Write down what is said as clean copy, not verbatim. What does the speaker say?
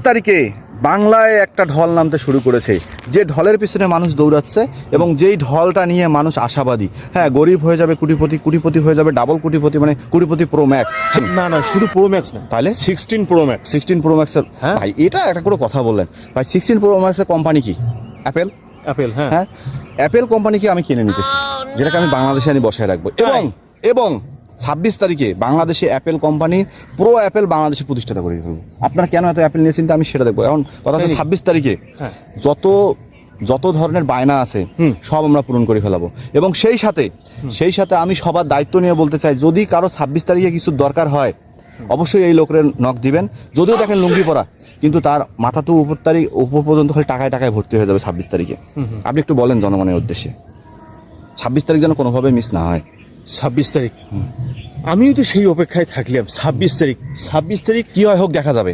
তারিখে বাংলায় একটা ঢল নামতে শুরু করেছে, যে ঢলের পিছনে মানুষ দৌড়াচ্ছে এবং যেই ঢলটা নিয়ে মানুষ আশাবাদী। হ্যাঁ, গরিব হয়ে যাবে কুটিপতি, কুটিপতি হয়ে যাবে ডাবল কুটিপতি, মানে কুটিপতি প্রো ম্যাক্স। না না, শুধু প্রো ম্যাক্স না, তাহলে 16 প্রো ম্যাক্স। 16 প্রো ম্যাক্সের, হ্যাঁ ভাই এটা একটা করে কথা বললেন ভাই। 16 প্রো ম্যাক্সের কোম্পানি কি? অ্যাপেল। অ্যাপেল, হ্যাঁ। হ্যাঁ, অ্যাপেল কোম্পানিকে আমি কিনে নিতেছি, যেটাকে আমি বাংলাদেশে আনি বসায় রাখবো। এবং 26 তারিখে বাংলাদেশে অ্যাপেল কোম্পানি, প্রো অ্যাপেল বাংলাদেশে প্রতিষ্ঠাতা করে ফেলবো। আপনারা কেন এত অ্যাপেল নিয়েছেন আমি সেটা দেখবো। এখন কথা হচ্ছে 26 তারিখে যত ধরনের বায়না আছে সব আমরা পূরণ করে ফেলাবো। এবং সেই সাথে আমি সবার দায়িত্ব নিয়ে বলতে চাই, যদি কারো 26 তারিখে কিছু দরকার হয় অবশ্যই এই লোকের নক দিবেন। যদিও দেখেন লুঙ্গি পরা, কিন্তু তার মাথা তো উপর পর্যন্ত খালি টাকায় টাকায় ভর্তি হয়ে যাবে 26 তারিখে। আপনি একটু বলেন জনগণের উদ্দেশ্যে, 26 তারিখ যেন কোনোভাবে মিস না হয়। 26 তারিখ, আমিও তো সেই অপেক্ষায় থাকলাম। 26 তারিখ কি হয় হোক দেখা যাবে।